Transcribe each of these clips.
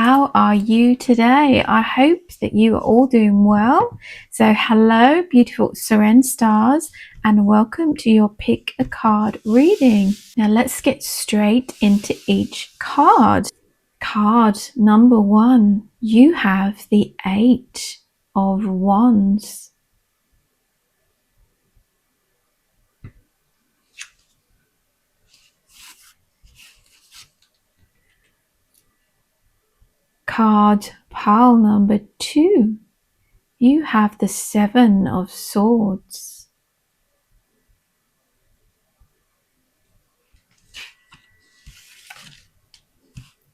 how are you today? I hope that you are all doing well. So hello, beautiful Seren Stars, and welcome to your Pick a Card reading. Now let's get straight into each card. Card number 1, you have the 8 of Wands. Card pile number 2, you have the 7 of Swords.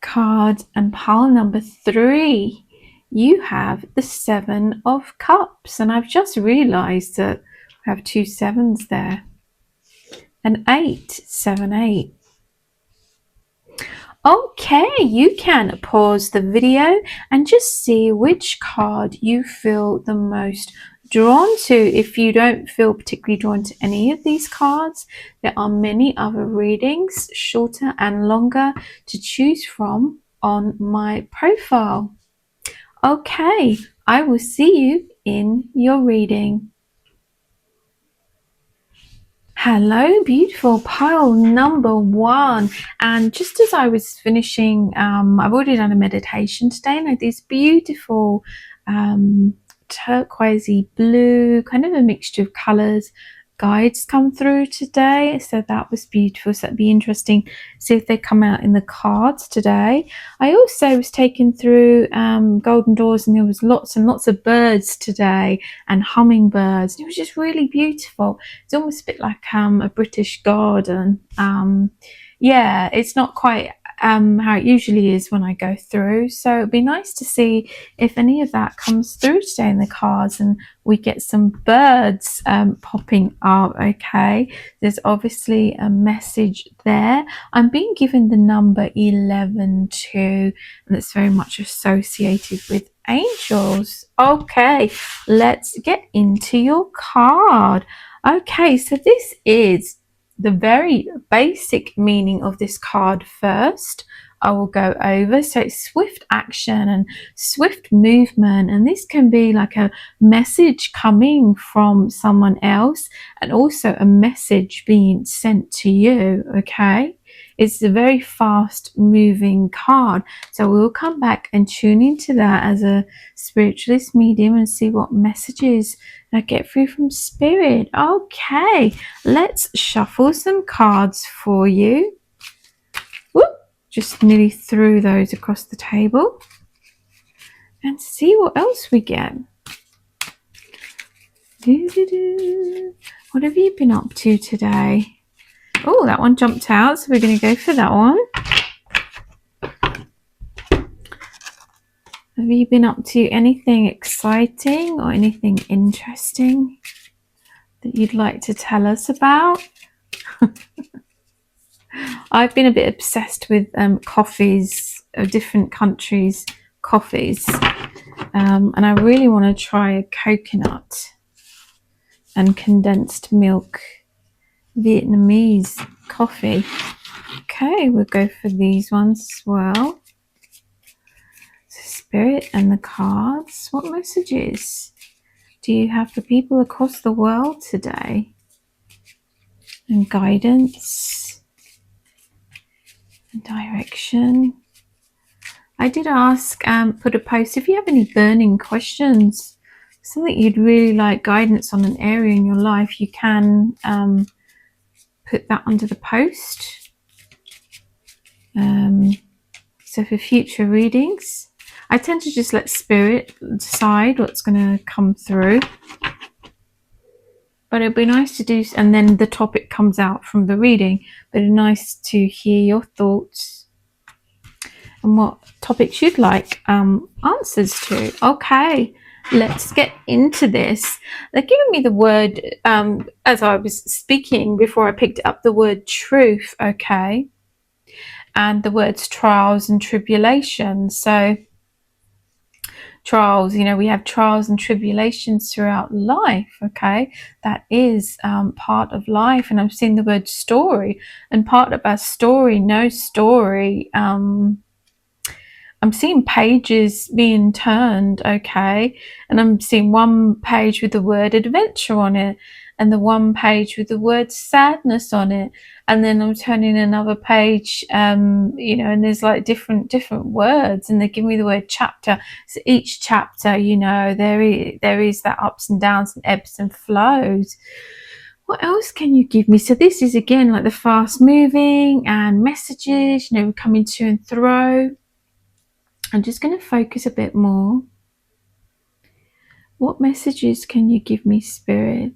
Card and pile number 3, you have the 7 of Cups, and I've just realized that we have 2 sevens there. An 8, 7, 8. Okay, you can pause the video and just see which card you feel the most drawn to. If you don't feel particularly drawn to any of these cards, there are many other readings, shorter and longer, to choose from on my profile. Okay, I will see you in your reading. Hello, beautiful pile number 1. And just as I was finishing, I've already done a meditation today, and I had these beautiful turquoisey blue, kind of a mixture of colours, guides come through today. So that was beautiful. So that'd be interesting, see if they come out in the cards today. I also was taken through golden doors, and there was lots and lots of birds today and hummingbirds. It was just really beautiful. It's almost a bit like a British garden. Yeah, it's not quite how it usually is when I go through. So it'd be nice to see if any of that comes through today in the cards and we get some birds popping up. Okay, there's obviously a message there. I'm being given the number 11 too, and it's very much associated with angels. Okay, let's get into your card. Okay, so this is the very basic meaning of this card first. I will go over. So it's swift action and swift movement, and this can be like a message coming from someone else and also a message being sent to you. Okay, it's a very fast moving card, so we'll come back and tune into that as a spiritualist medium and see what messages I get through from spirit. Okay, let's shuffle some cards for you. Whoop, just nearly threw those across the table, and see what else we get. What have you been up to today? Oh, that one jumped out, so we're going to go for that one. Have you been up to anything exciting or anything interesting that you'd like to tell us about? I've been a bit obsessed with coffees of different countries' coffees, and I really want to try a coconut and condensed milk Vietnamese coffee. Okay, we'll go for these ones as well. So spirit and the cards. What messages do you have for people across the world today? And guidance and direction. I did ask, put a post, if you have any burning questions, something you'd really like guidance on, an area in your life, you can put that under the post. So for future readings, I tend to just let spirit decide what's going to come through. But it'd be nice to do, and then the topic comes out from the reading, but it's nice to hear your thoughts and what topics you'd like answers to. Okay, let's get into this. They're giving me the word, as I was speaking before I picked up, the word truth, okay, and the words trials and tribulations. So trials, we have trials and tribulations throughout life. Okay, that is part of life. And I'm seeing the word story, and part of our story, no story I'm seeing pages being turned, okay, and I'm seeing one page with the word adventure on it, and the one page with the word sadness on it, and then I'm turning another page, and there's like different words, and they give me the word chapter. So each chapter, there is that ups and downs and ebbs and flows. What else can you give me? So this is again like the fast moving and messages, coming to and fro. I'm just going to focus a bit more. What messages can you give me, Spirit?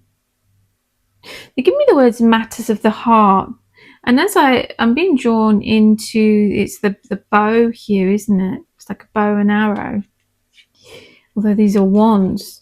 They give me the words matters of the heart. And as I'm being drawn into, it's the bow here, isn't it? It's like a bow and arrow. Although these are wands.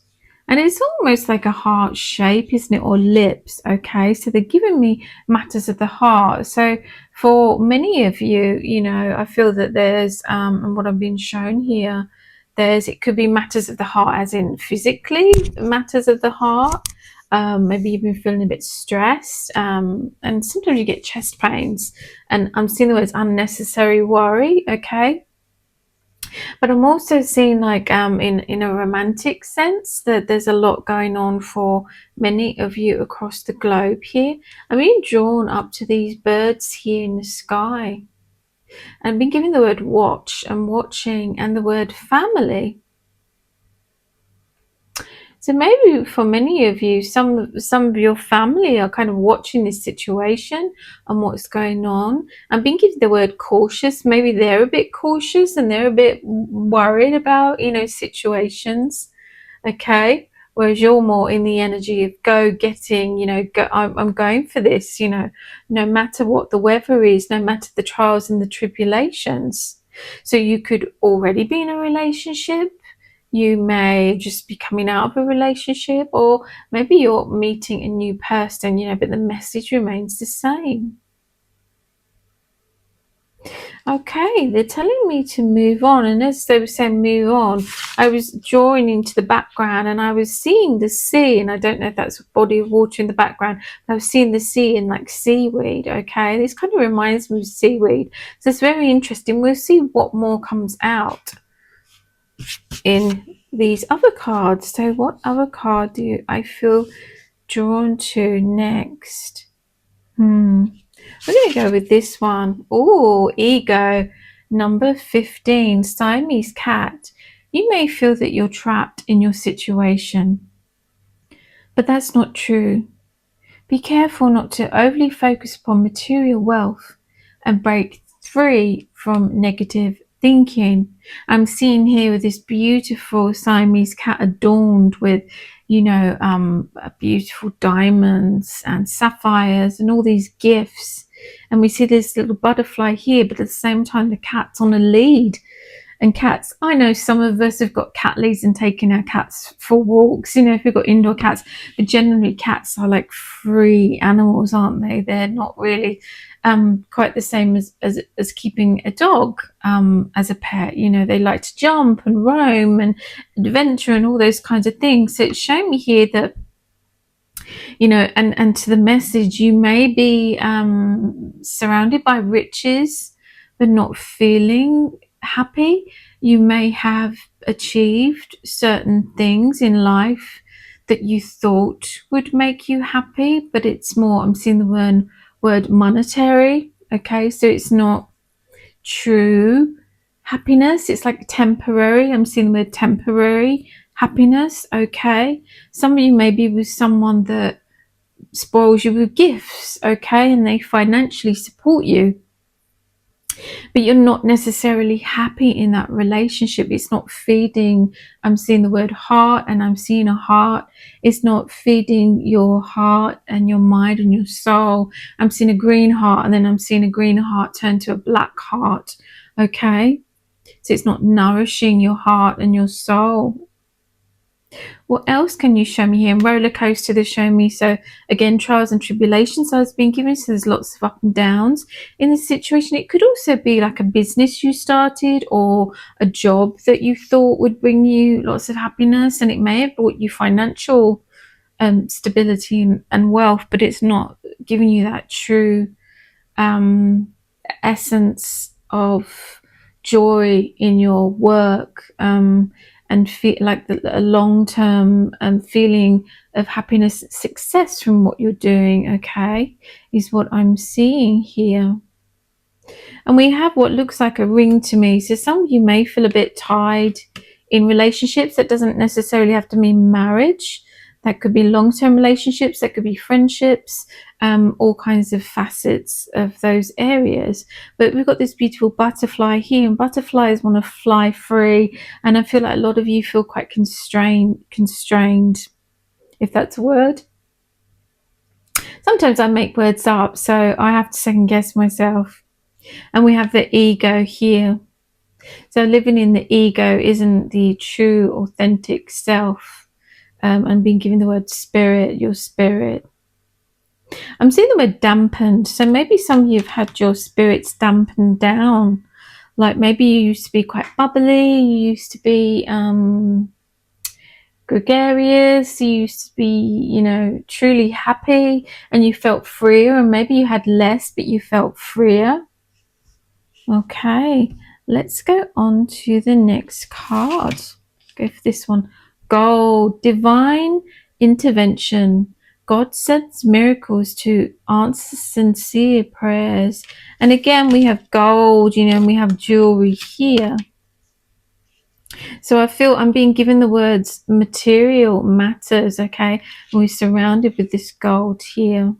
And it's almost like a heart shape, isn't it? Or lips, okay? So they're giving me matters of the heart. So for many of you, I feel that there's, and what I'm being shown here, it could be matters of the heart as in physically matters of the heart. Maybe you've been feeling a bit stressed, and sometimes you get chest pains. And I'm seeing the words unnecessary worry, okay? But I'm also seeing like in a romantic sense that there's a lot going on for many of you across the globe here. I'm being drawn up to these birds here in the sky. And I've been given the word watch and watching and the word family. So maybe for many of you, some of your family are kind of watching this situation and what's going on. I'm being given the word cautious. Maybe they're a bit cautious and they're a bit worried about, situations. Okay. Whereas you're more in the energy of go getting, I'm going for this, no matter what the weather is, no matter the trials and the tribulations. So you could already be in a relationship. You may just be coming out of a relationship, or maybe you're meeting a new person, but the message remains the same. Okay, they're telling me to move on, and as they were saying move on, I was drawing into the background and I was seeing the sea, and I don't know if that's a body of water in the background, but I was seeing the sea in like seaweed. Okay, this kind of reminds me of seaweed, so it's very interesting. We'll see what more comes out in these other cards. So what other card do I feel drawn to next? We're going to go with this one. Oh, ego, number 15, Siamese cat. You may feel that you're trapped in your situation, but that's not true. Be careful not to overly focus upon material wealth and break free from negative thinking. I'm seeing here with this beautiful Siamese cat adorned with, beautiful diamonds and sapphires and all these gifts. And we see this little butterfly here, but at the same time, the cat's on a lead. And cats, I know some of us have got cat leads and taking our cats for walks, if we've got indoor cats, but generally cats are like free animals, aren't they? They're not really quite the same as keeping a dog as a pet. They like to jump and roam and adventure and all those kinds of things. So it's showing me here that, and to the message, you may be surrounded by riches, but not feeling happy. You may have achieved certain things in life that you thought would make you happy, but it's more, I'm seeing the word monetary. Okay, so it's not true happiness. It's like temporary. I'm seeing the word temporary happiness. Okay, some of you may be with someone that spoils you with gifts, okay, and they financially support you, but you're not necessarily happy in that relationship. It's not feeding. I'm seeing the word heart, and I'm seeing a heart. It's not feeding your heart and your mind and your soul. I'm seeing a green heart, and then I'm seeing a green heart turn to a black heart. Okay, so it's not nourishing your heart and your soul. What else can you show me here? And roller coaster, they show me. So again, trials and tribulations I was being given. So there's lots of up and downs in this situation. It could also be like a business you started or a job that you thought would bring you lots of happiness, and it may have brought you financial stability and wealth, but it's not giving you that true essence of joy in your work, and feel like a long-term feeling of happiness, success from what you're doing, okay, is what I'm seeing here. And we have what looks like a ring to me. So some of you may feel a bit tied in relationships. That doesn't necessarily have to mean marriage. That could be long-term relationships. That could be friendships, all kinds of facets of those areas. But we've got this beautiful butterfly here, and butterflies want to fly free. And I feel like a lot of you feel quite constrained, if that's a word. Sometimes I make words up, so I have to second guess myself. And we have the ego here. So living in the ego isn't the true, authentic self. And being given the word spirit, your spirit. I'm seeing the word dampened. So maybe some of you have had your spirits dampened down. Like maybe you used to be quite bubbly. You used to be gregarious. You used to be, truly happy, and you felt freer. And maybe you had less, but you felt freer. Okay, let's go on to the next card. Go for this one. Gold, divine intervention. God sends miracles to answer sincere prayers. And again, we have gold, and we have jewelry here. So I feel I'm being given the words material matters, okay? And we're surrounded with this gold here.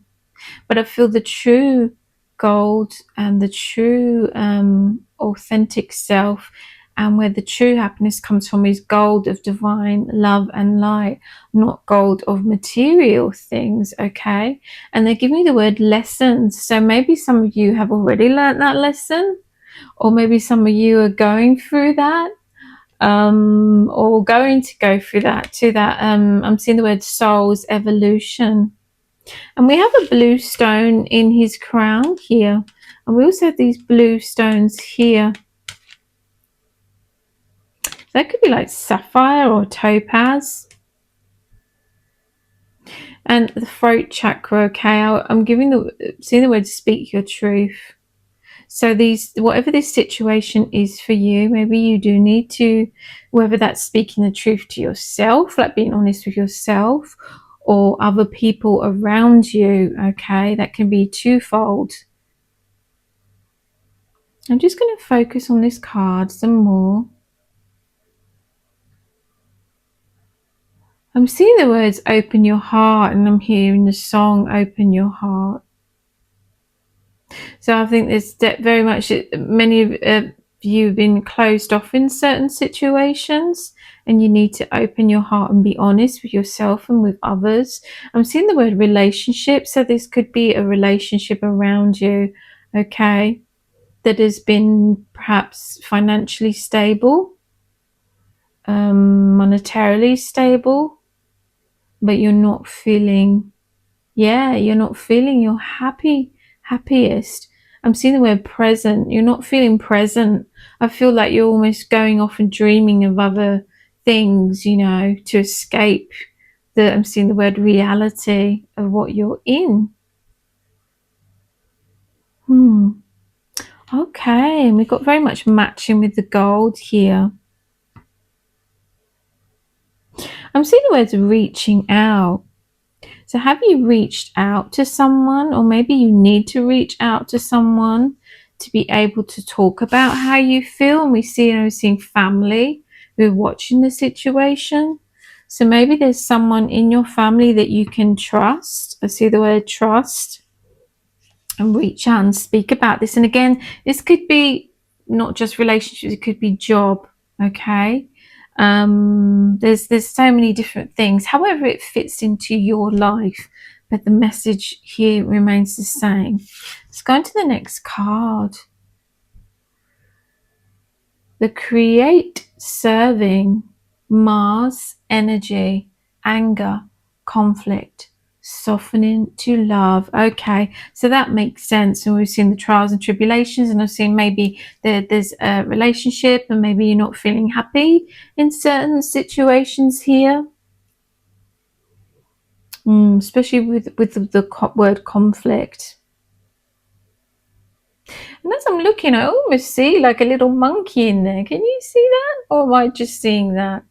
But I feel the true gold and the true authentic self, and where the true happiness comes from, is gold of divine love and light, not gold of material things, okay? And they give me the word lessons. So maybe some of you have already learned that lesson, or maybe some of you are going through that, or going to go through that too. I'm seeing the word soul's evolution. And we have a blue stone in his crown here. And we also have these blue stones here. That could be like sapphire or topaz. And the throat chakra, okay, I'm seeing the word speak your truth. So whatever this situation is for you, maybe you do need to, whether that's speaking the truth to yourself, like being honest with yourself, or other people around you, okay, that can be twofold. I'm just going to focus on this card some more. I'm seeing the words open your heart, and I'm hearing the song open your heart. So I think there's very much, many of you have been closed off in certain situations, and you need to open your heart and be honest with yourself and with others. I'm seeing the word relationship. So this could be a relationship around you, okay, that has been perhaps financially stable, monetarily stable, but you're not feeling your happiest. I'm seeing the word present. You're not feeling present. I feel like you're almost going off and dreaming of other things, to escape I'm seeing the word reality of what you're in. Okay, and we've got very much matching with the gold here. I'm seeing the words reaching out. So have you reached out to someone, or maybe you need to reach out to someone to be able to talk about how you feel? And we're seeing family who are watching the situation. So maybe there's someone in your family that you can trust. I see the word trust. And reach out and speak about this. And again, this could be not just relationships, it could be job, okay? There's so many different things, however it fits into your life, but the message here remains the same. Let's go on to the next card. The create, serving, Mars energy, anger, conflict, softening to love. Okay, so that makes sense. And we've seen the trials and tribulations, and I've seen maybe there's a relationship, and maybe you're not feeling happy in certain situations here, especially with the word conflict. And as I'm looking, I almost see like a little monkey in there. Can you see that? Or am I just seeing that?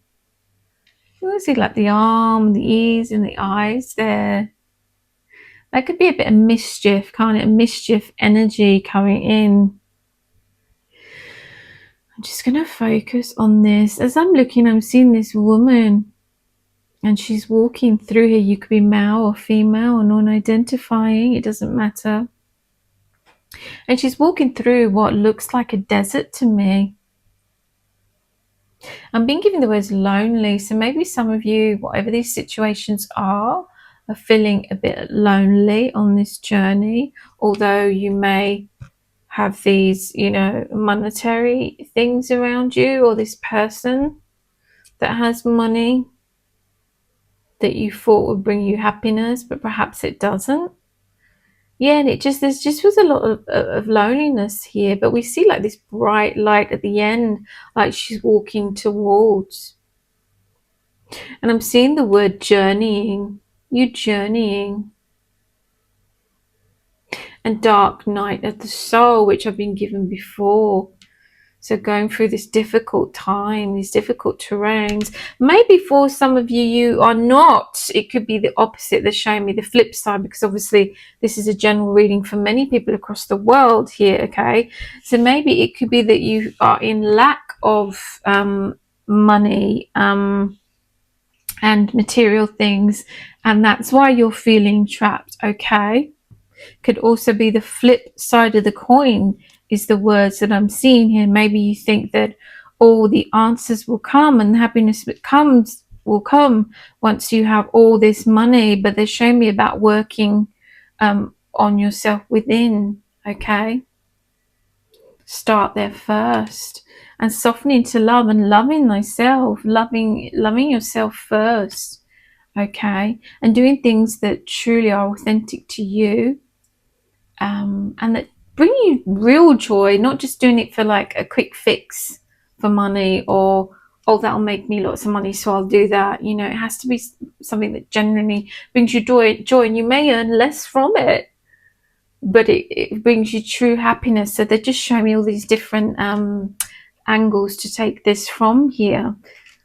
You want to see like the arm, the ears, and the eyes there. That could be a bit of mischief, kind of mischief energy coming in. I'm just going to focus on this. As I'm looking, I'm seeing this woman and she's walking through here. You could be male or female or non-identifying. It doesn't matter. And she's walking through what looks like a desert to me. I'm being given the words lonely. So maybe some of you, whatever these situations are feeling a bit lonely on this journey, although you may have these, monetary things around you, or this person that has money that you thought would bring you happiness, but perhaps it doesn't. Yeah, and there just was a lot of loneliness here, but we see like this bright light at the end, like she's walking towards. And I'm seeing the word journeying. You journeying. And dark night of the soul, which I've been given before. So going through this difficult time, these difficult terrains. Maybe for some of you, you are not. It could be the opposite. They're showing me the flip side, because obviously this is a general reading for many people across the world here, okay? So maybe it could be that you are in lack of money and material things, and that's why you're feeling trapped, okay? Could also be the flip side of the coin, is the words that I'm seeing here. Maybe you think that all the answers will come and happiness will come once you have all this money, but they're showing me about working on yourself within, okay? Start there first, and softening to love and loving thyself, loving yourself first, okay? And doing things that truly are authentic to you, and that bring you real joy, not just doing it for like a quick fix for money, or oh, that'll make me lots of money, so I'll do that. It has to be something that genuinely brings you joy, and you may earn less from it, but it brings you true happiness. So they're just showing me all these different angles to take this from here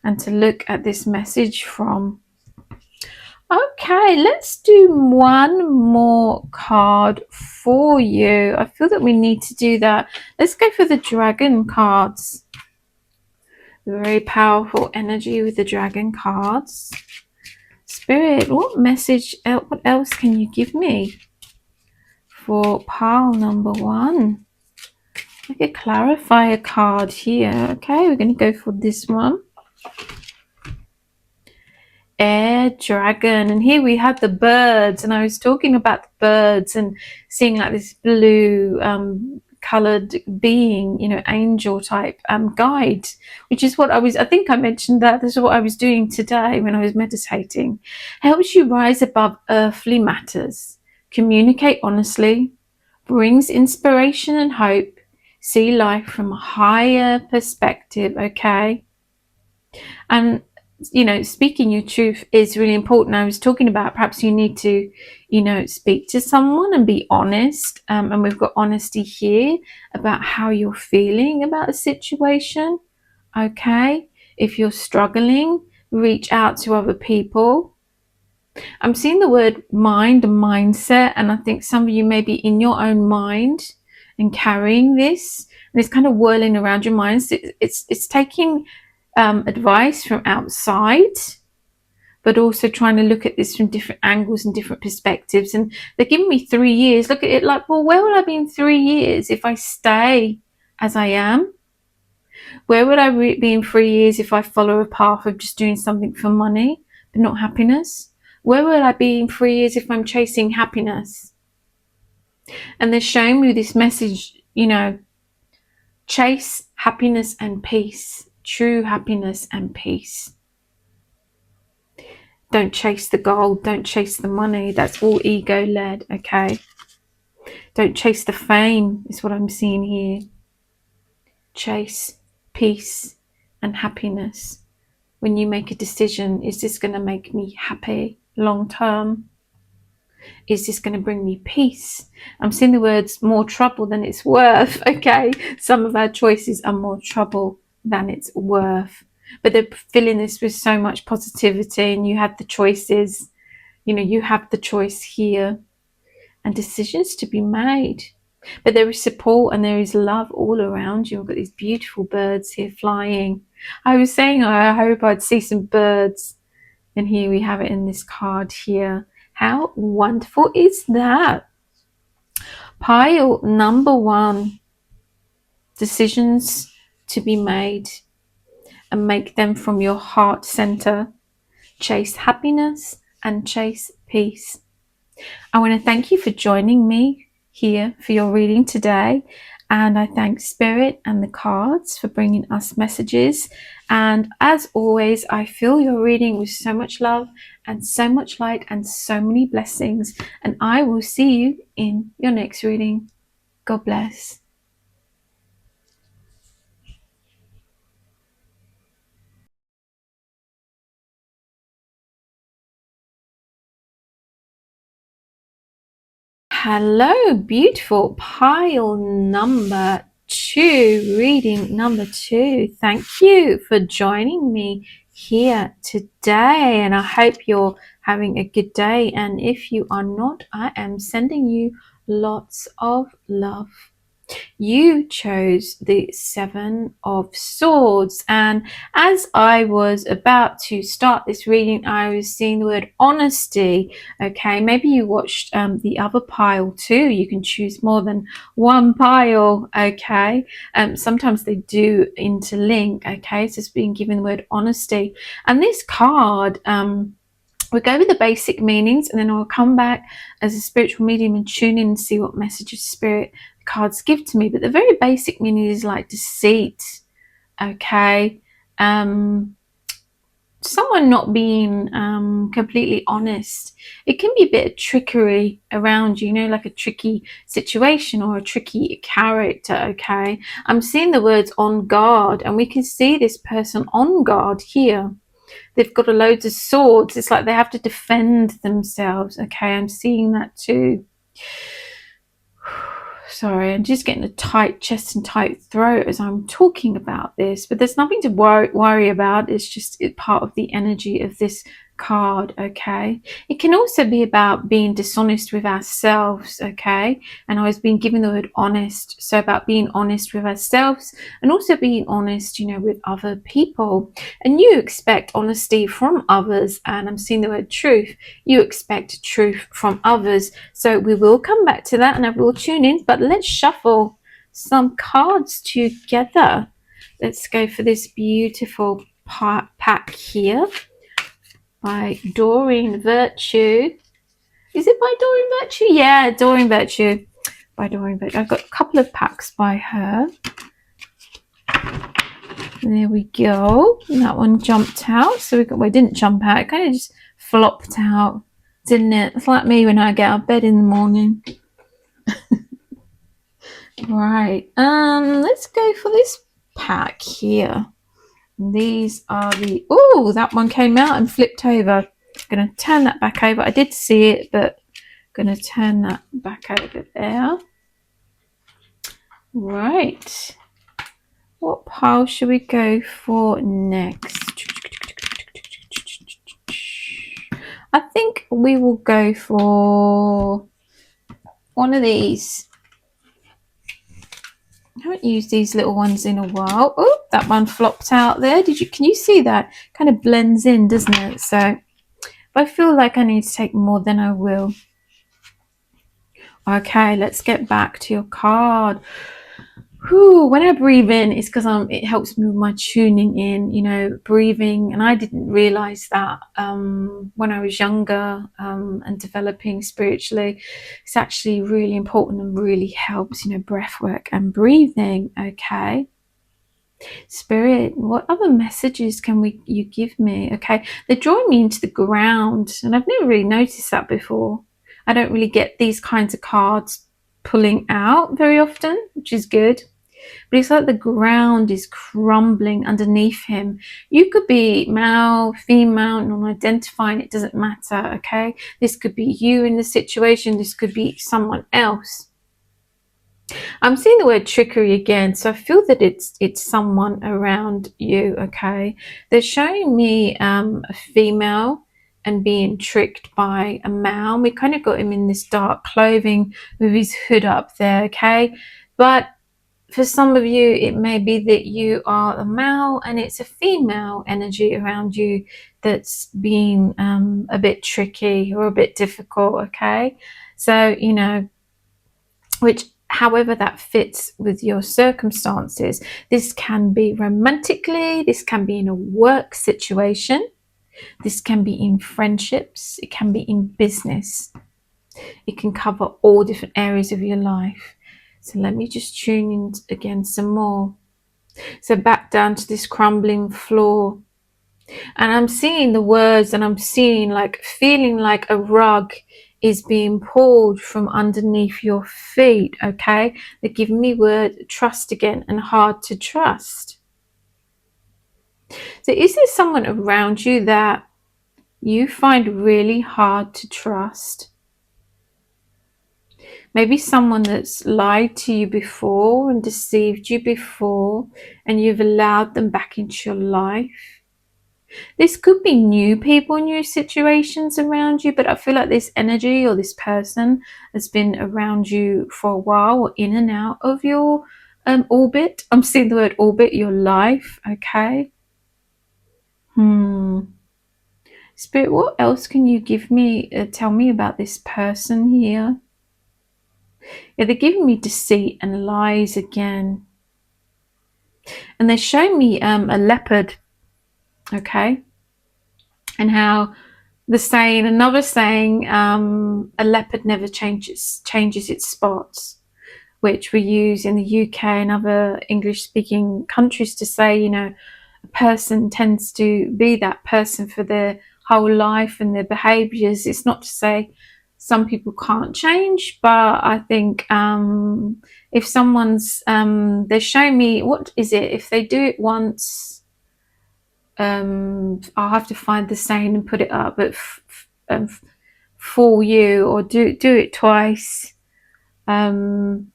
and to look at this message from. Okay, let's do one more card for you. I feel that we need to do that. Let's go for the dragon cards. Very powerful energy with the dragon cards. Spirit, what message, what else can you give me for pile number 1? I could clarify a card here. Okay, we're going to go for this one. Air dragon, and here we had the birds, and I was talking about the birds and seeing like this blue colored being, angel type guide, which is what I think I mentioned that this is what I was doing today when I was meditating. Helps you rise above earthly matters, communicate honestly, brings inspiration and hope, see life from a higher perspective, okay? And speaking your truth is really important. I was talking about perhaps you need to, speak to someone and be honest. And we've got honesty here about how you're feeling about a situation. Okay. If you're struggling, reach out to other people. I'm seeing the word mind and mindset. And I think some of you may be in your own mind and carrying this. And it's kind of whirling around your mind. So it's taking advice from outside, but also trying to look at this from different angles and different perspectives. And they're giving me 3 years. Look at it like, well, where will I be in 3 years if I stay as I am? Where would I be in 3 years if I follow a path of just doing something for money but not happiness? Where will I be in 3 years if I'm chasing happiness? And they're showing me this message, chase happiness and peace. True happiness and peace. Don't chase the gold. Don't chase the money. That's all ego led, okay? Don't chase the fame is what I'm seeing here. Chase peace and happiness. When you make a decision, is this going to make me happy long term? Is this going to bring me peace? I'm seeing the words more trouble than it's worth. Okay, some of our choices are more trouble than it's worth, but they're filling this with so much positivity, and you had the choices. You know, you have the choice here and decisions to be made. But there is support and there is love all around you. I've got these beautiful birds here flying. I was saying I hope I'd see some birds, and here we have it in this card here. How wonderful is that? Pile number 1, decisions to be made, and make them from your heart center. Chase happiness and chase peace. I want to thank you for joining me here for your reading today. And I thank Spirit and the cards for bringing us messages. And as always, I fill your reading with so much love and so much light and so many blessings. And I will see you in your next reading. God bless. Hello, beautiful. Pile number 2, reading number 2. Thank you for joining me here today, and I hope you're having a good day. And if you are not, I am sending you lots of love. You chose the 7 of Swords, and as I was about to start this reading, I was seeing the word honesty. Okay, maybe you watched the other pile too. You can choose more than one pile. Okay, sometimes they do interlink. Okay, so it's being given the word honesty, and this card we'll go over the basic meanings, and then I'll come back as a spiritual medium and tune in and see what messages Spirit cards give to me. But the very basic meaning is like deceit. Okay, someone not being completely honest. It can be a bit of trickery around you, you know, like a tricky situation or a tricky character. Okay, I'm seeing the words on guard, and we can see this person on guard here. They've got a load of swords. It's like they have to defend themselves. Okay, I'm seeing that too. Sorry, I'm just getting a tight chest and tight throat as I'm talking about this, but there's nothing to worry about. It's just part of the energy of this card. Okay, it can also be about being dishonest with ourselves. Okay, and I was being given the word honest, so about being honest with ourselves and also being honest, you know, with other people. And you expect honesty from others, and I'm seeing the word truth. You expect truth from others, so we will come back to that and I will tune in, but let's shuffle some cards together. Let's go for this beautiful pack here by Doreen Virtue. Is it by Doreen Virtue? Yeah, Doreen Virtue. By Doreen Virtue. I've got a couple of packs by her. There we go. And that one jumped out. So we got, well, it didn't jump out. It kind of just flopped out, didn't it? It's like me when I get out of bed in the morning. Right. Let's go for this pack here. These are the, oh, that one came out and flipped over. I'm going to turn that back over. I did see it, but I'm going to turn that back over there. Right. What pile should we go for next? I think we will go for one of these. I haven't used these little ones in a while. Oh, that one flopped out there. Can you see that? Kind of blends in, doesn't it? So if I feel like I need to take more, then I will. Okay, let's get back to your card. Whew, when I breathe in, it's because it helps me with my tuning in, you know, breathing. And I didn't realize that when I was younger and developing spiritually. It's actually really important and really helps, you know, breath work and breathing. Okay. Spirit, what other messages can you give me? Okay, they're drawing me into the ground, and I've never really noticed that before. I don't really get these kinds of cards pulling out very often, which is good. but it's like the ground is crumbling underneath him. You could be male, female, non-identifying, it doesn't matter, okay? This could be you in the situation, this could be someone else. I'm seeing the word trickery again, so I feel that it's someone around you, okay? They're showing me a female and being tricked by a male. We kind of got him in this dark clothing with his hood up there, okay? But for some of you, it may be that you are a male and it's a female energy around you that's being a bit tricky or a bit difficult, okay? So, you know, which however that fits with your circumstances. This can be romantically, this can be in a work situation, this can be in friendships, it can be in business. It can cover all different areas of your life. So let me just tune in again some more. So back down to this crumbling floor. And I'm seeing the words, and I'm seeing like feeling like a rug is being pulled from underneath your feet, okay? They're giving me word trust again, and hard to trust. So is there someone around you that you find really hard to trust? Maybe someone that's lied to you before and deceived you before, and you've allowed them back into your life. This could be new people, new situations around you, but I feel like this energy or this person has been around you for a while, or in and out of your orbit. I'm seeing the word orbit, your life, okay? Spirit, what else can you give me, tell me about this person here? Yeah, they're giving me deceit and lies again. And they're showing me a leopard, okay? And how another saying, a leopard never changes its spots, which we use in the UK and other English speaking countries to say, you know, a person tends to be that person for their whole life and their behaviors. It's not to say some people can't change, but I think if someone's they're showing me, what is it, if they do it once, I'll have to find the saying and put it up, but fool you, or do it twice, I'm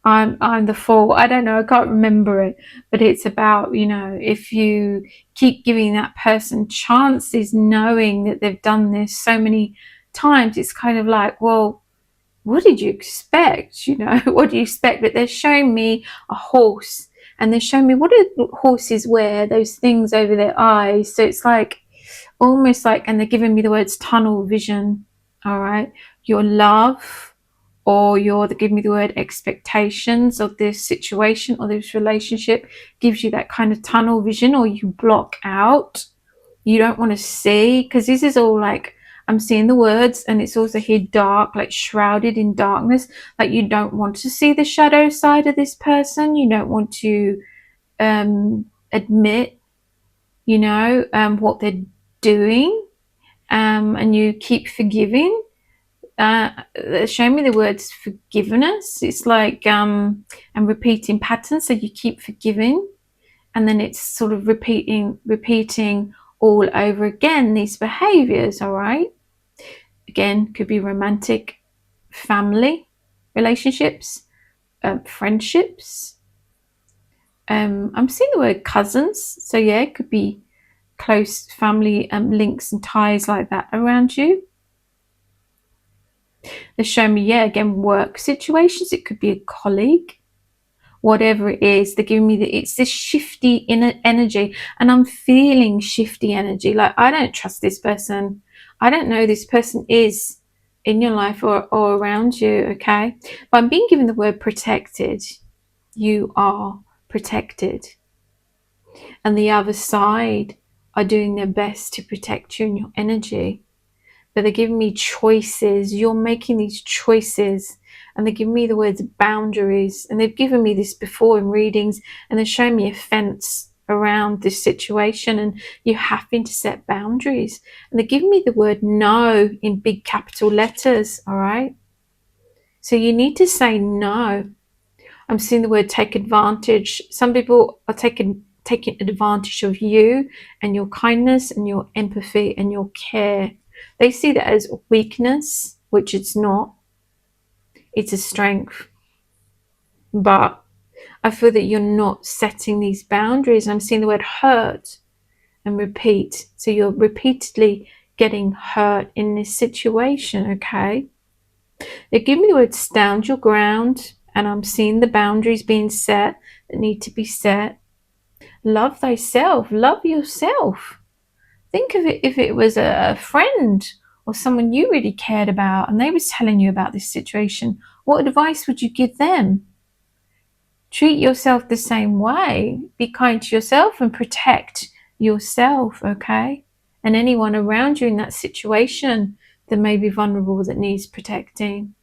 the fool. I don't know, I can't remember it, but it's about, you know, if you keep giving that person chances, knowing that they've done this so many times, it's kind of like, well, what did you expect? You know, what do you expect? But they're showing me a horse, and they're showing me, what do horses wear? Those things over their eyes. So it's like almost like, and they're giving me the words tunnel vision. All right, your love, or they're giving me the word expectations of this situation or this relationship gives you that kind of tunnel vision, or you block out. You don't want to see, because this is all like, I'm seeing the words, and it's also here dark, like shrouded in darkness, like you don't want to see the shadow side of this person. You don't want to admit, you know, what they're doing, and you keep forgiving. Show me the words forgiveness. It's like and repeating patterns, so you keep forgiving, and then it's sort of repeating all over again these behaviors. All right, again, could be romantic, family relationships, friendships. I'm seeing the word cousins, so yeah, it could be close family links and ties like that around you. They're showing me, yeah, again, work situations. It could be a colleague, whatever it is. They're giving me it's this shifty inner energy, and I'm feeling shifty energy. Like, I don't trust this person. I don't know who this person is in your life or around you, okay? But I'm being given the word protected. You are protected. And the other side are doing their best to protect you and your energy. But they're giving me choices. You're making these choices, and they're giving me the words boundaries. And they've given me this before in readings, and they're showing me a fence around this situation, and you're having to set boundaries. And they're giving me the word no in big capital letters. All right, so you need to say no. I'm seeing the word take advantage. Some people are taking advantage of you and your kindness and your empathy and your care. They see that as weakness, which it's not. It's a strength. But I feel that you're not setting these boundaries. I'm seeing the word hurt and repeat. So you're repeatedly getting hurt in this situation, okay? They give me the word stand your ground, and I'm seeing the boundaries being set that need to be set. Love thyself, love yourself. Think of it if it was a friend or someone you really cared about and they was telling you about this situation. What advice would you give them? Treat yourself the same way. Be kind to yourself and protect yourself, okay? And anyone around you in that situation that may be vulnerable, that needs protecting.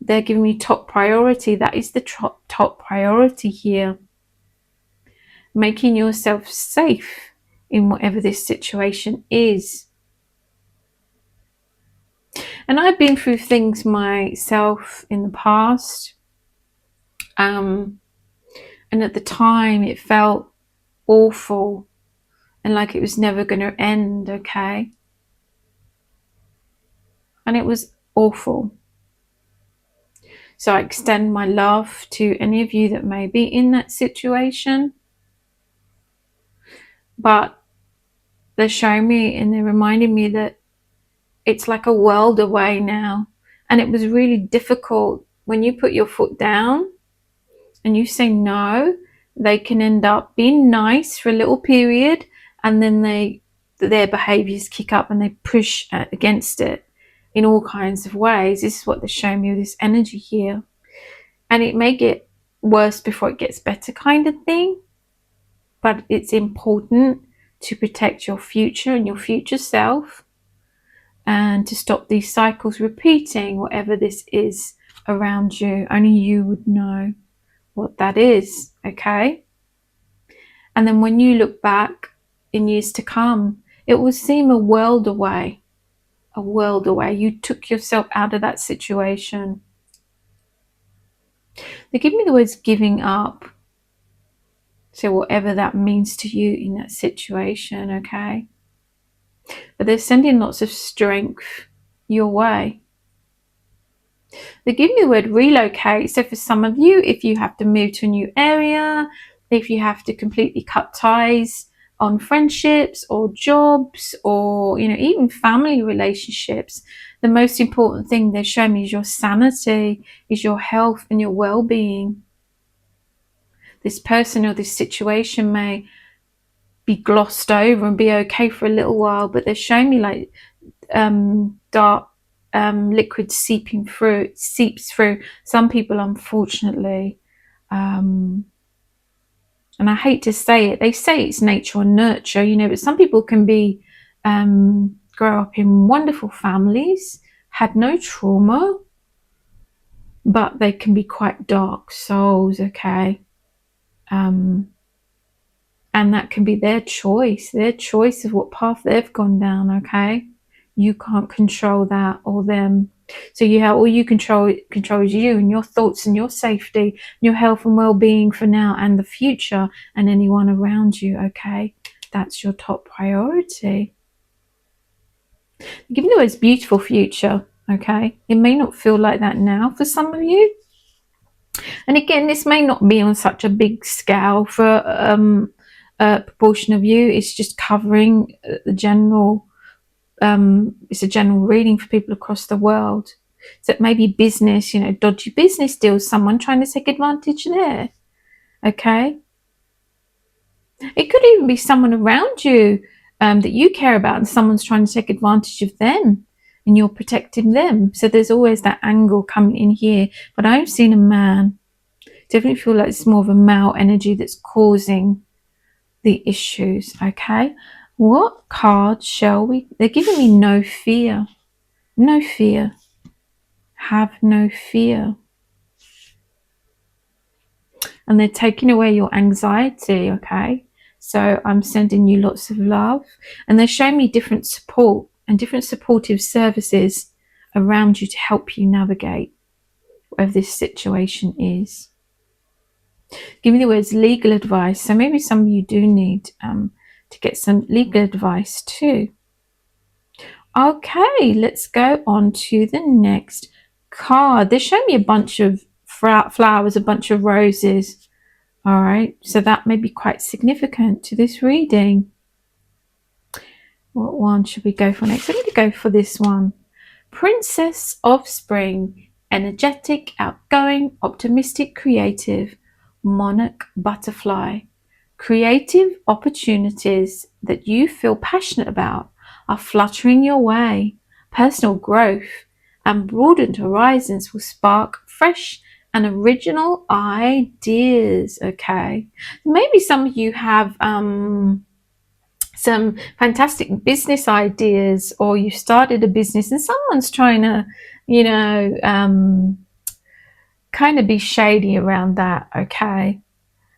They're giving me top priority. That is the top priority here. Making yourself safe in whatever this situation is. And I've been through things myself in the past. And at the time it felt awful and like it was never going to end, okay? And it was awful. So I extend my love to any of you that may be in that situation. But they're showing me and they're reminding me that it's like a world away now. And it was really difficult when you put your foot down and you say no. They can end up being nice for a little period, and then their behaviors kick up and they push against it in all kinds of ways. This is what they're showing me with this energy here. And it may get worse before it gets better, kind of thing. But it's important to protect your future and your future self, and to stop these cycles repeating, whatever this is around you. Only you would know what that is, okay? And then when you look back in years to come, it will seem a world away. A world away. You took yourself out of that situation. They give me the words giving up. So whatever that means to you in that situation, okay? But they're sending lots of strength your way. They give me the word relocate. So for some of you, if you have to move to a new area, if you have to completely cut ties on friendships or jobs or, even family relationships, the most important thing they're showing me is your sanity, is your health and your well-being. This person or this situation may be glossed over and be okay for a little while, but they're showing me like dark liquid seeps through. Some people, unfortunately, and I hate to say it, they say it's nature or nurture, but some people can be grow up in wonderful families, had no trauma, but they can be quite dark souls, okay? And that can be their choice of what path they've gone down, okay? You can't control that or them. So all you control is you and your thoughts and your safety, your health and well-being for now and the future, and anyone around you, okay? That's your top priority. Give me the words beautiful future, okay? It may not feel like that now for some of you. And again, this may not be on such a big scale for a proportion of you. It's just covering the general, it's a general reading for people across the world. So it may be business, dodgy business deals, someone trying to take advantage there, okay? It could even be someone around you that you care about and someone's trying to take advantage of them and you're protecting them. So there's always that angle coming in here. But I've seen a man. Definitely feel like it's more of a male energy that's causing the issues, okay? What card shall we... They're giving me no fear. No fear. Have no fear. And they're taking away your anxiety, okay? So I'm sending you lots of love. And they're showing me different support and different supportive services around you to help you navigate whatever this situation is. Give me the words legal advice. So maybe some of you do need to get some legal advice too. Okay, let's go on to the next card. They show me a bunch of flowers, a bunch of roses. All right, so that may be quite significant to this reading. What one should we go for next? I'm going to go for this one. Princess of Spring, energetic, outgoing, optimistic, creative, monarch butterfly. Creative opportunities that you feel passionate about are fluttering your way. Personal growth and broadened horizons will spark fresh and original ideas. Okay, maybe some of you have some fantastic business ideas, or you started a business and someone's trying to, kind of be shady around that. Okay,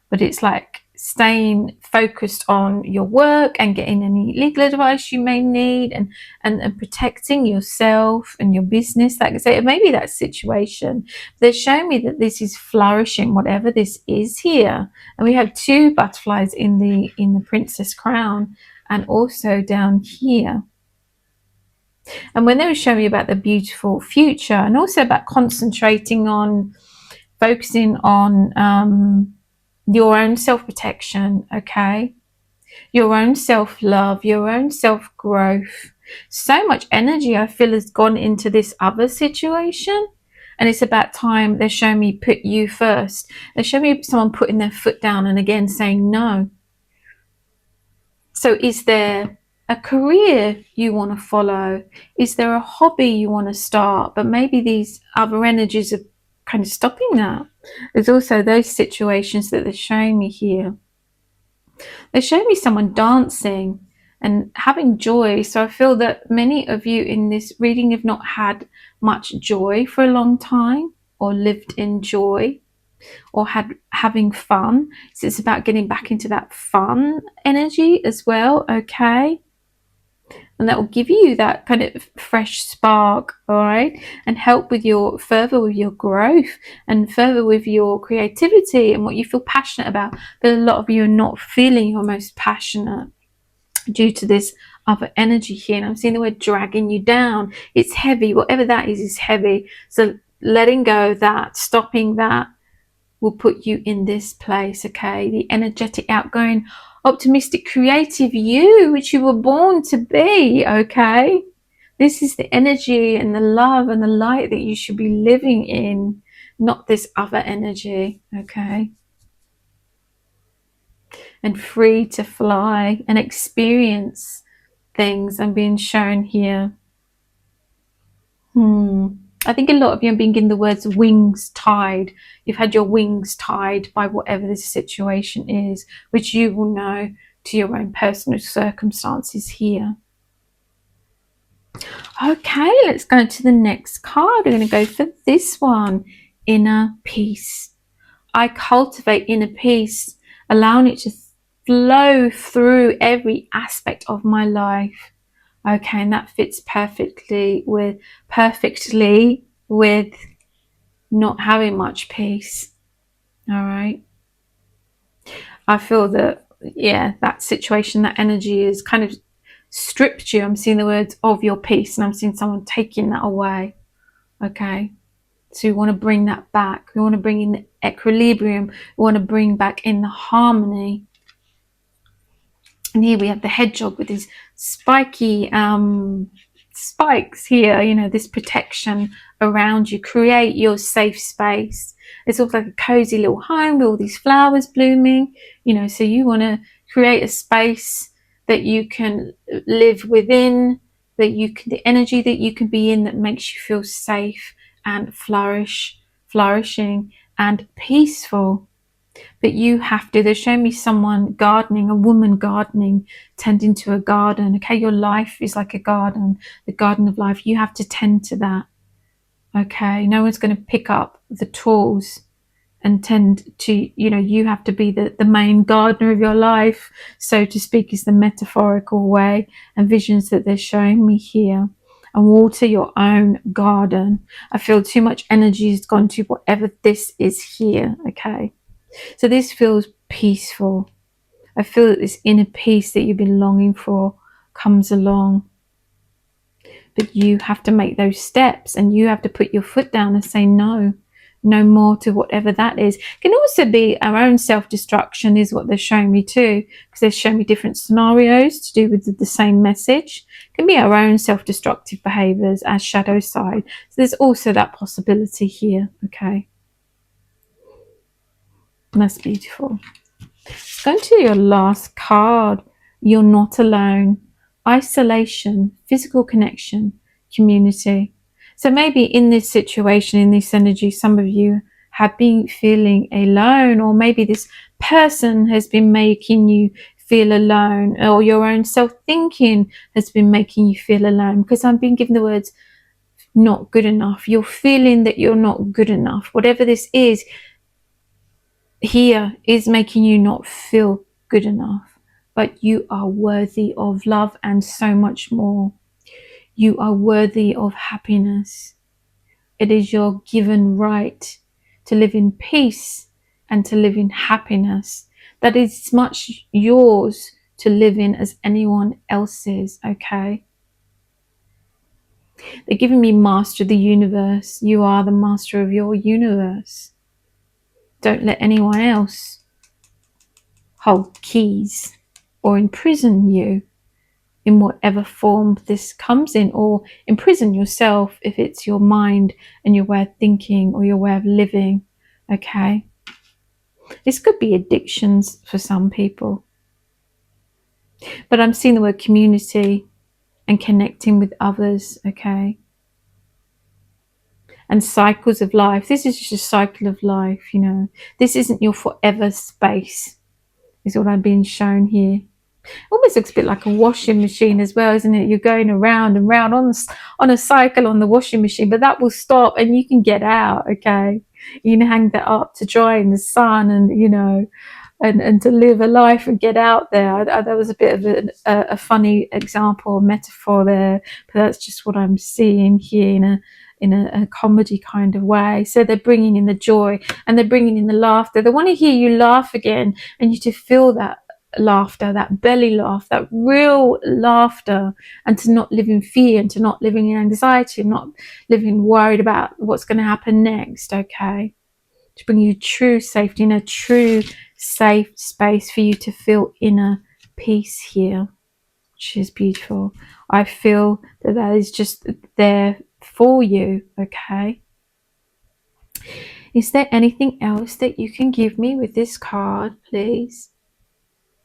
but it's like staying focused on your work and getting any legal advice you may need, and protecting yourself and your business. Like I say, maybe that situation, they're showing me that this is flourishing, whatever this is here. And we have two butterflies in the princess crown, and also down here. And when they were showing me about the beautiful future, and also about concentrating on, focusing on your own self-protection, okay, your own self-love, your own self-growth. So much energy I feel has gone into this other situation, and it's about time. They're showing me put you first. They're showing me someone putting their foot down and again saying no. So is there a career you want to follow? Is there a hobby you want to start? But maybe these other energies are kind of stopping that. There's also those situations that they're showing me here. They're showing me someone dancing and having joy. So I feel that many of you in this reading have not had much joy for a long time, or lived in joy, or having fun. So it's about getting back into that fun energy as well. Okay, and that will give you that kind of fresh spark, all right, and help with your growth and further with your creativity and what you feel passionate about. But a lot of you are not feeling your most passionate due to this other energy here. And I'm seeing the word dragging you down. It's heavy. Whatever that is heavy. So letting go of that, stopping that, will put you in this place. Okay, the energetic, outgoing, optimistic, creative you, which you were born to be. Okay, this is the energy and the love and the light that you should be living in, not this other energy. Okay, and free to fly and experience things. I'm being shown here. I think a lot of you have been given the words wings tied. You've had your wings tied by whatever this situation is, which you will know to your own personal circumstances here. Okay, let's go to the next card. We're going to go for this one, inner peace. I cultivate inner peace, allowing it to flow through every aspect of my life. Okay, and that fits perfectly with not having much peace. All right, I feel that, yeah, that situation, that energy is kind of stripped you. I'm seeing the words of your peace, and I'm seeing someone taking that away. Okay, so we want to bring that back. We want to bring in the equilibrium. We want to bring back in the harmony. And here we have the hedgehog with his spiky spikes here, this protection around you. Create your safe space. It's all like a cozy little home with all these flowers blooming, so you want to create a space that you can live within, the energy that you can be in, that makes you feel safe and flourishing and peaceful. But you have to, they're showing me someone gardening, a woman gardening, tending to a garden. Okay, your life is like a garden, the garden of life. You have to tend to that. Okay, no one's going to pick up the tools and tend to, you have to be the main gardener of your life, so to speak, is the metaphorical way and visions that they're showing me here. And water your own garden. I feel too much energy has gone to whatever this is here. Okay, So this feels peaceful. I feel that this inner peace that you've been longing for comes along. But you have to make those steps, and you have to put your foot down and say no. No more to whatever that is. It can also be our own self-destruction is what they're showing me too, because they're showing me different scenarios to do with the same message. It can be our own self-destructive behaviors as shadow side. So there's also that possibility here, okay? And that's beautiful. Go to your last card. You're not alone. Isolation, physical connection, community. So maybe in this situation, in this energy, some of you have been feeling alone, or maybe this person has been making you feel alone, or your own self-thinking has been making you feel alone, because I've been given the words not good enough. You're feeling that you're not good enough. Whatever this is here is making you not feel good enough, but you are worthy of love and so much more. You are worthy of happiness. It is your given right to live in peace and to live in happiness. That is as much yours to live in as anyone else's, okay? They're giving me master of the universe. You are the master of your universe. Don't let anyone else hold keys or imprison you in whatever form this comes in, or imprison yourself if it's your mind and your way of thinking or your way of living, okay? This could be addictions for some people, but I'm seeing the word community and connecting with others, okay? And cycles of life. This is just a cycle of life, you know. This isn't your forever space, is what I'm being shown here. Almost looks a bit like a washing machine as well, isn't it? You're going around and round on a cycle on the washing machine, but that will stop and you can get out, okay? You can hang that up to dry in the sun, and you know, and to live a life and get out there. That was a bit of a funny example, metaphor there, but that's just what I'm seeing here in a comedy kind of way. So they're bringing in the joy and they're bringing in the laughter. They want to hear you laugh again, and you to feel that laughter, that belly laugh, that real laughter, and to not live in fear, and to not living in anxiety, and not living worried about what's going to happen next, okay? To bring you true safety, in a true safe space for you to feel inner peace here, which is beautiful. I feel that that is just there for you, okay? Is there anything else that you can give me with this card, please?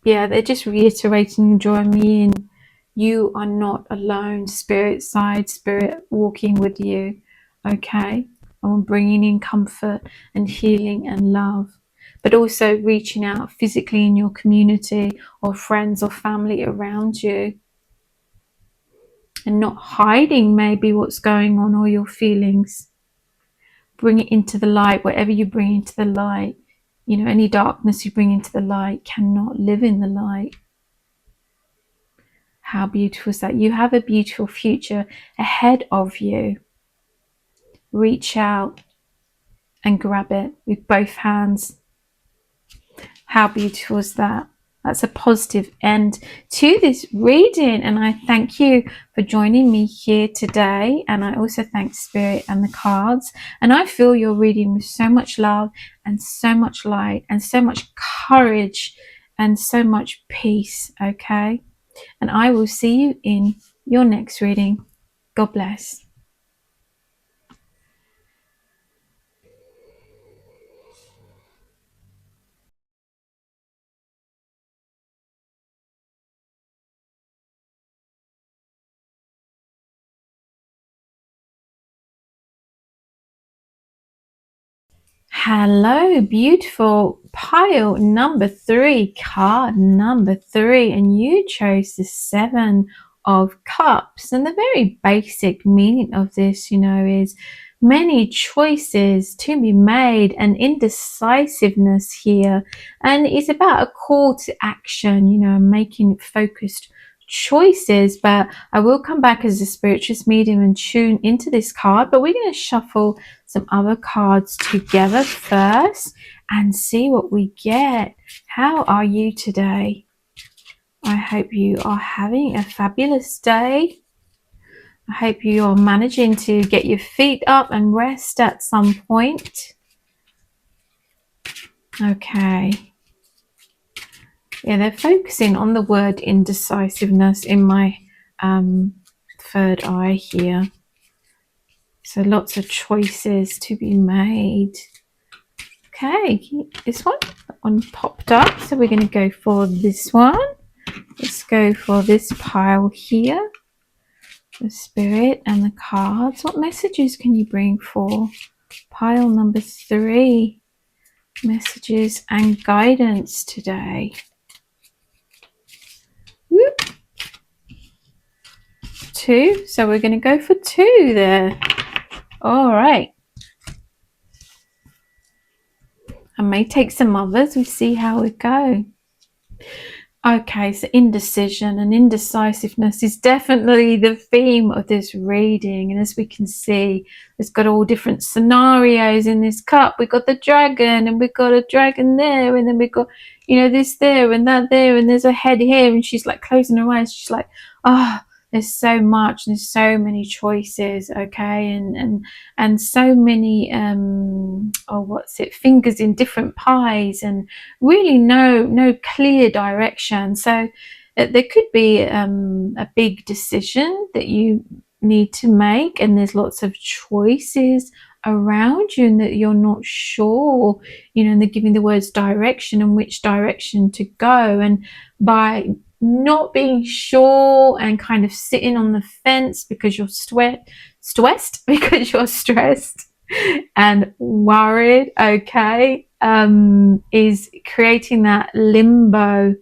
Yeah, they're just reiterating, drawing me in. You are not alone. Spirit side, spirit walking with you, okay? I'm bringing in comfort and healing and love, but also reaching out physically in your community or friends or family around you, and not hiding maybe what's going on or your feelings. Bring it into the light. Whatever you bring into the light, you know, any darkness you bring into the light cannot live in the light. How beautiful is that? You have a beautiful future ahead of you. Reach out and grab it with both hands. How beautiful is that? That's a positive end to this reading, and I thank you for joining me here today, and I also thank Spirit and the cards, and I feel your reading with so much love and so much light and so much courage and so much peace, okay? And I will see you in your next reading. God bless. Hello, beautiful pile number 3, card number 3, and you chose the 7 of Cups. And the very basic meaning of this, you know, is many choices to be made and indecisiveness here. And it's about a call to action, you know, making focused choices, but I will come back as a spiritualist medium and tune into this card. But we're going to shuffle some other cards together first and see what we get. How are you today? I hope you are having a fabulous day. I hope you are managing to get your feet up and rest at some point. Okay. Yeah, they're focusing on the word indecisiveness in my third eye here. So lots of choices to be made. Okay, this one, that one popped up. So we're going to go for this one. Let's go for this pile here. The spirit and the cards. What messages can you bring for pile number 3? Messages and guidance today. Whoop. 2. So we're going to go for 2 there. All right. I may take some others. We'll see how we go. Okay, so indecision and indecisiveness is definitely the theme of this reading. And as we can see, it's got all different scenarios in this cup. We've got the dragon, and we've got a dragon there, and then we've got, this there and that there, and there's a head here, and she's like closing her eyes. She's like, oh, there's so much, and there's so many choices, okay, and so many fingers in different pies, and really no clear direction. So there could be a big decision that you need to make, and there's lots of choices around you and that you're not sure, and they're giving the words direction and which direction to go. And by not being sure and kind of sitting on the fence because you're stressed and worried, okay, is creating that limbo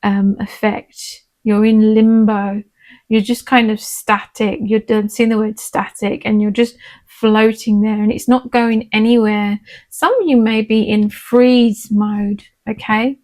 effect. You're in limbo. You're just kind of static. You're seeing the word static, and you're just floating there, and it's not going anywhere. Some of you may be in freeze mode, okay,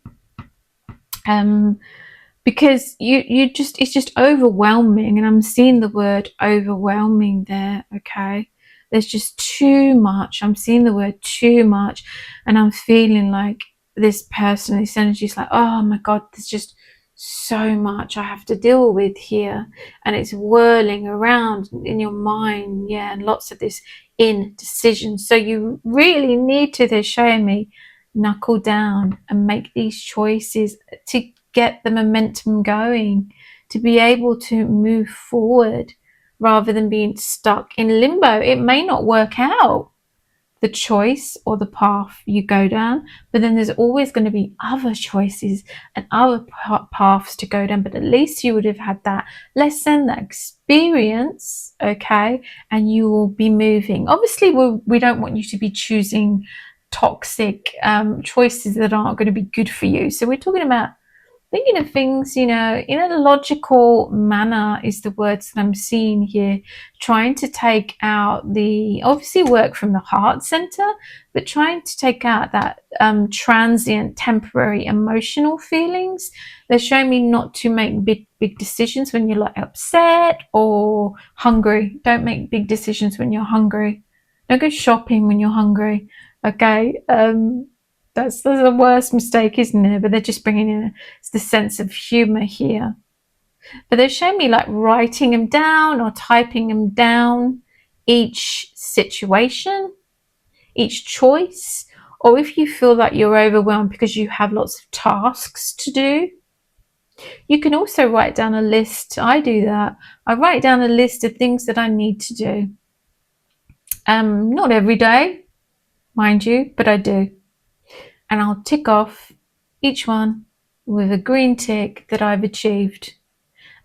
because it's just overwhelming, and I'm seeing the word overwhelming there, okay. There's just too much. I'm seeing the word too much, and I'm feeling like this person, this energy is like, oh my God, there's just so much I have to deal with here, and it's whirling around in your mind, yeah, and lots of this indecision. So you really need to, they're showing me, knuckle down and make these choices to get the momentum going, to be able to move forward rather than being stuck in limbo. It may not work out, the choice or the path you go down, but then there's always going to be other choices and other paths to go down. But at least you would have had that lesson, that experience, okay, and you will be moving. Obviously we don't want you to be choosing toxic choices that aren't going to be good for you. So we're talking about thinking of things, in a logical manner is the words that I'm seeing here. Trying to take out obviously work from the heart center, but trying to take out that transient, temporary emotional feelings. They're showing me not to make big decisions when you're like upset or hungry. Don't make big decisions when you're hungry. Don't go shopping when you're hungry. Okay. That's the worst mistake, isn't it? But they're just bringing in the sense of humor here. But they're showing me like writing them down or typing them down, each situation, each choice, or if you feel like you're overwhelmed because you have lots of tasks to do, you can also write down a list. I do that. I write down a list of things that I need to do. Not every day, mind you, but I do. And I'll tick off each one with a green tick that I've achieved.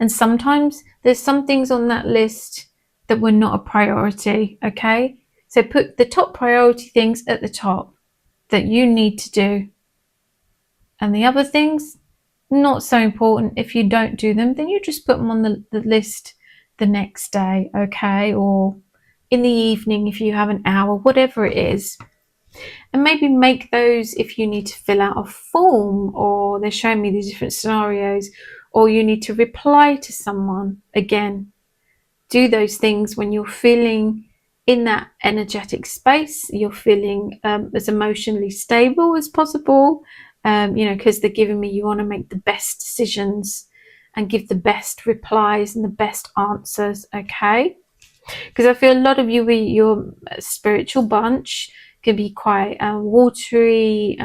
And sometimes there's some things on that list that were not a priority, okay? So put the top priority things at the top that you need to do. And the other things, not so important. If you don't do them, then you just put them on the list the next day, okay? Or in the evening if you have an hour, whatever it is. And maybe make those if you need to fill out a form, or they're showing me these different scenarios or you need to reply to someone. Again, do those things when you're feeling in that energetic space, you're feeling as emotionally stable as possible, because they're giving me, you want to make the best decisions and give the best replies and the best answers, okay? Because I feel a lot of you, your spiritual bunch, can be quite watery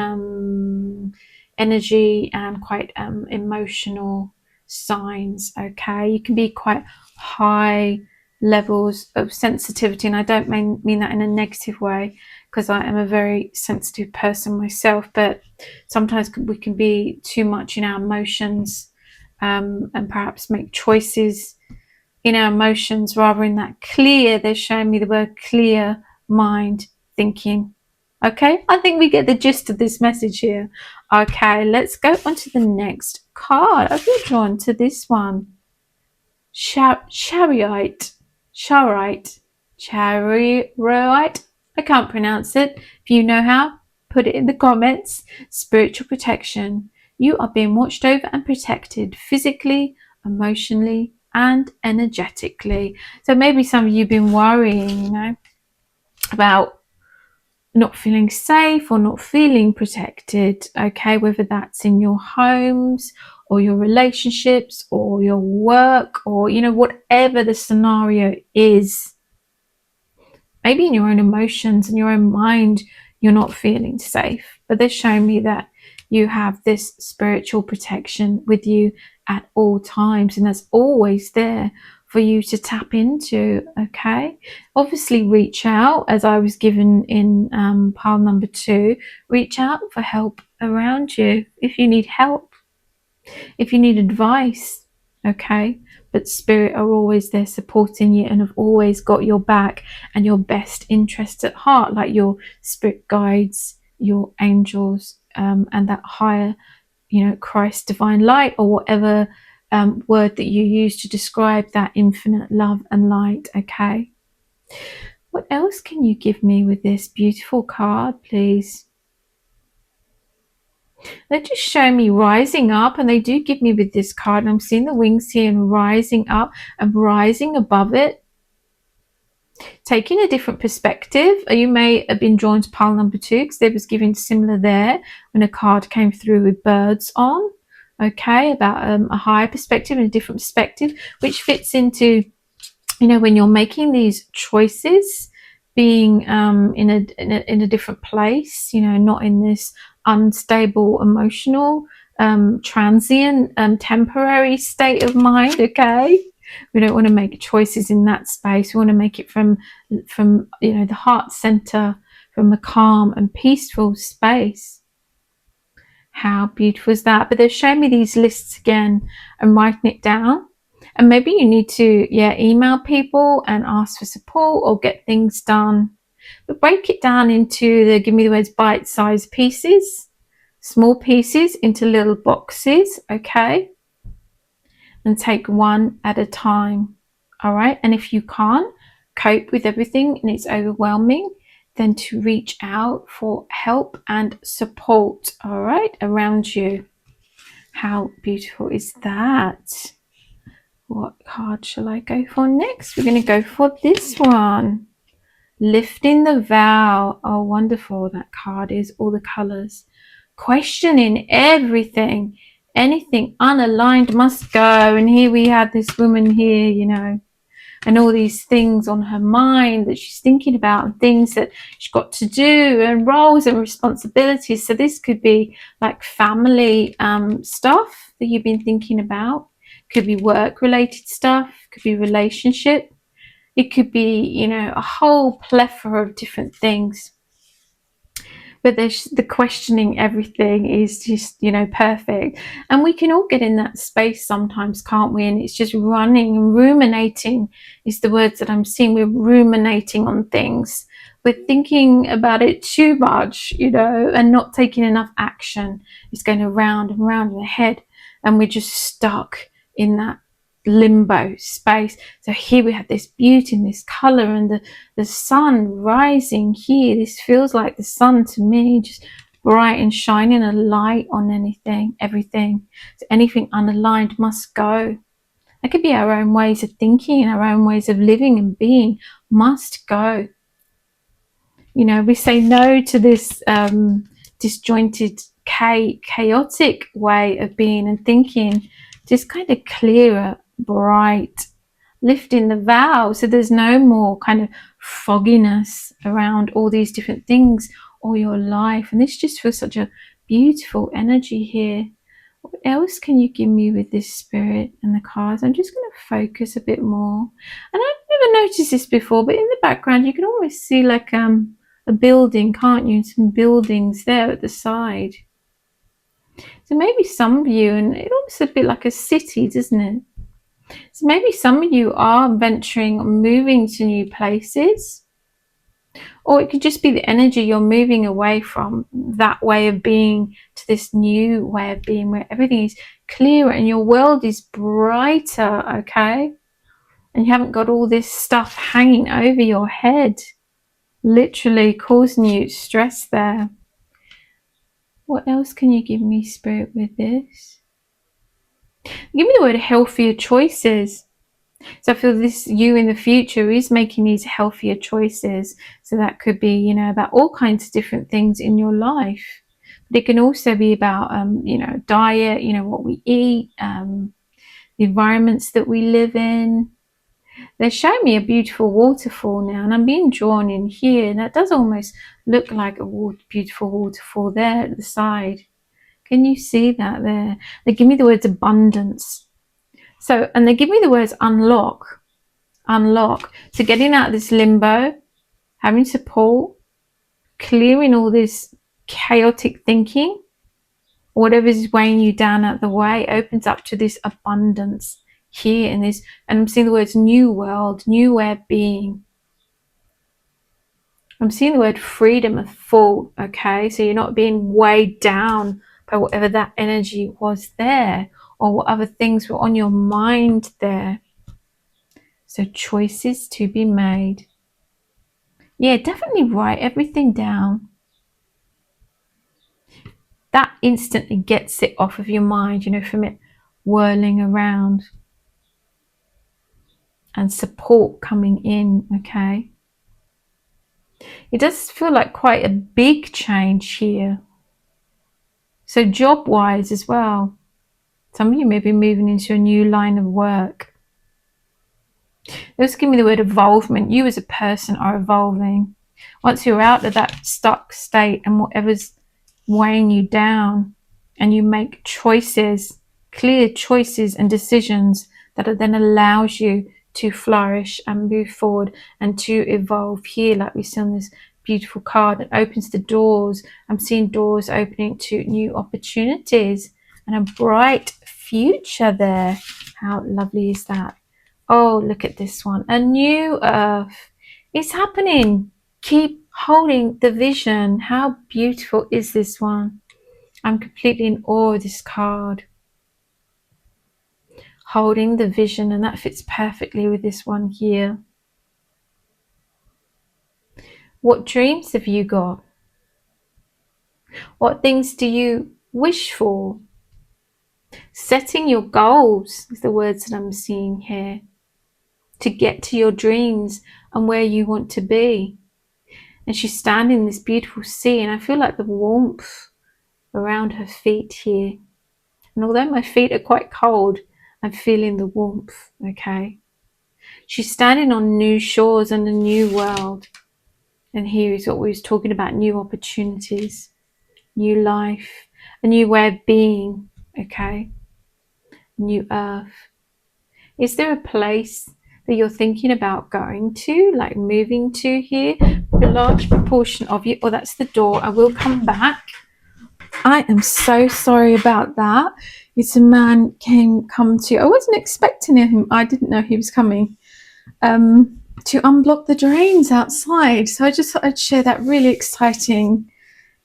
energy and quite emotional signs, okay? You can be quite high levels of sensitivity, and I don't mean that in a negative way, because I am a very sensitive person myself, but sometimes we can be too much in our emotions, and perhaps make choices in our emotions rather than that clear. They're showing me the word clear mind thinking. Okay, I think we get the gist of this message here. Okay, let's go on to the next card. I've been drawn to this one. Chariot. I can't pronounce it. If you know how, put it in the comments. Spiritual protection. You are being watched over and protected physically, emotionally, and energetically. So maybe some of you have been worrying, about not feeling safe or not feeling protected, okay, whether that's in your homes or your relationships or your work or whatever the scenario is. Maybe in your own emotions and your own mind you're not feeling safe, but they're showing me that you have this spiritual protection with you at all times, and that's always there for you to tap into, okay? Obviously reach out, as I was given in pile number 2, reach out for help around you if you need help, if you need advice, okay? But Spirit are always there supporting you and have always got your back and your best interests at heart, like your spirit guides, your angels, and that higher, Christ divine light, or whatever word that you use to describe that infinite love and light, okay? What else can you give me with this beautiful card, please? They just show me rising up, and they do give me with this card, and I'm seeing the wings here and rising up and rising above it, taking a different perspective. You may have been drawn to pile number 2 because they was giving similar there when a card came through with birds on, okay, about a higher perspective and a different perspective, which fits into, when you're making these choices, being in a different place, not in this unstable, emotional, transient, temporary state of mind, okay? We don't want to make choices in that space. We want to make it from the heart center, from a calm and peaceful space. How beautiful is that? But they're showing me these lists again and writing it down. And maybe you need to email people and ask for support or get things done. But break it down into give me the words, bite-sized pieces, small pieces into little boxes, okay? And take one at a time, all right? And if you can't cope with everything and it's overwhelming, then to reach out for help and support, all right, around you. How beautiful is that? What card shall I go for next? We're going to go for this one. Lifting the vow. Oh, wonderful that card is. All the colours. Questioning everything. Anything unaligned must go. And here we have this woman here, and all these things on her mind that she's thinking about, and things that she's got to do, and roles and responsibilities. So this could be like family stuff that you've been thinking about. Could be work related stuff, could be relationship, it could be, a whole plethora of different things. But the questioning everything is just, perfect. And we can all get in that space sometimes, can't we? And it's just running and ruminating is the words that I'm seeing. We're ruminating on things. We're thinking about it too much, and not taking enough action. It's going around and round in the head, and we're just stuck in that limbo space. So here we have this beauty and this color and the sun rising here. This feels like the sun to me, just bright and shining a light on everything. So anything unaligned must go. That could be our own ways of thinking, our own ways of living and being must go. You know, we say no to this disjointed, chaotic way of being and thinking, just kind of clearer, bright, lifting the veil so there's no more kind of fogginess around all these different things or your life. And this just feels such a beautiful energy here. What else can you give me with this spirit and the cards? I'm just going to focus a bit more. And I've never noticed this before, but in the background you can almost see like a building, can't you? Some buildings there at the side. So maybe some of you, and it looks a bit like a city, doesn't it? So maybe some of you are venturing or moving to new places. Or it could just be the energy you're moving away from that way of being to this new way of being where everything is clearer and your world is brighter, okay? And you haven't got all this stuff hanging over your head, literally causing you stress there. What else can you give me, Spirit, with this? Give me the word healthier choices. So I feel this you in the future is making these healthier choices. So that could be, you know, about all kinds of different things in your life. But it can also be about, you know, diet, you know, what we eat, the environments that we live in. They're showing me a beautiful waterfall now, and I'm being drawn in here. And that does almost look like a beautiful waterfall there at the side. Can you see that there? They give me the words abundance. So, and they give me the words unlock. So getting out of this limbo, having support, clearing all this chaotic thinking, whatever is weighing you down out the way, opens up to this abundance here in this. And I'm seeing the words new world, new way of being. I'm seeing the word freedom of full, okay? So you're not being weighed down by whatever that energy was there or what other things were on your mind there. So choices to be made. Yeah, definitely write everything down. That instantly gets it off of your mind, you know, from it whirling around. And support coming in, okay? It does feel like quite a big change here. So job-wise as well. Some of you may be moving into a new line of work. Let's give me the word evolvement. You as a person are evolving. Once you're out of that stuck state and whatever's weighing you down, and you make choices, clear choices and decisions that then allows you to flourish and move forward and to evolve here, like we see on this beautiful card that opens the doors. I'm seeing doors opening to new opportunities and a bright future there. How lovely is that? Oh, look at this one. A new earth. It's happening. Keep holding the vision. How beautiful is this one? I'm completely in awe of this card. Holding the vision, and that fits perfectly with this one here. What dreams have you got? What things do you wish for? Setting your goals is the words that I'm seeing here. To get to your dreams and where you want to be. And she's standing in this beautiful sea, and I feel like the warmth around her feet here. And although my feet are quite cold, I'm feeling the warmth, okay? She's standing on new shores and a new world. And here is what we was talking about, new opportunities, new life, a new way of being, okay? New earth. Is there a place that you're thinking about going to, like moving to here? A large proportion of you, oh, that's the door. I will come back. I am so sorry about that. It's a man come to, I wasn't expecting him. I didn't know he was coming to unblock the drains outside. So I just thought I'd share that really exciting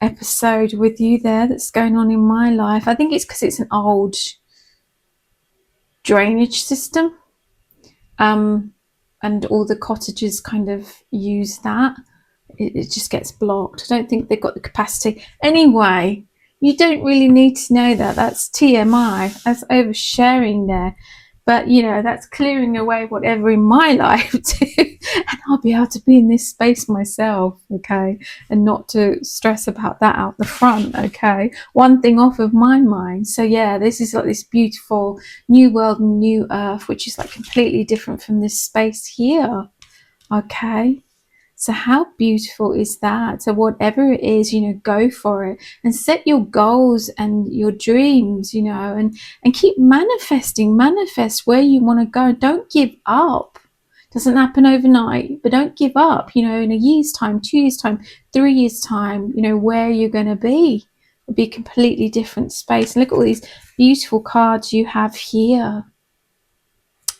episode with you there that's going on in my life. I think it's because it's an old drainage system. And all the cottages kind of use that. it just gets blocked. I don't think they've got the capacity. Anyway, you don't really need to know that. That's TMI. That's oversharing there. But, you know, that's clearing away whatever in my life too. And I'll be able to be in this space myself, okay? And not to stress about that out the front, okay? One thing off of my mind. So, yeah, this is like this beautiful new world, new earth, which is like completely different from this space here, okay? So how beautiful is that? So whatever it is, you know, go for it and set your goals and your dreams, you know, and keep manifesting. Manifest where you want to go. Don't give up. Doesn't happen overnight, but don't give up. You know, in a year's time, 2 years' time, 3 years' time, you know, where you're going to be. It'll be a completely different space. And look at all these beautiful cards you have here.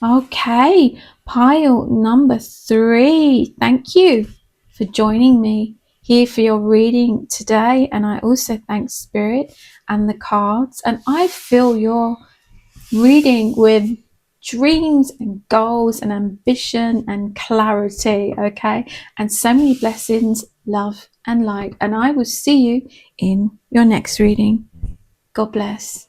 Okay, pile number 3. Thank you for joining me here for your reading today. And I also thank Spirit and the cards. And I fill your reading with dreams and goals and ambition and clarity, okay? And so many blessings, love and light. And I will see you in your next reading. God bless.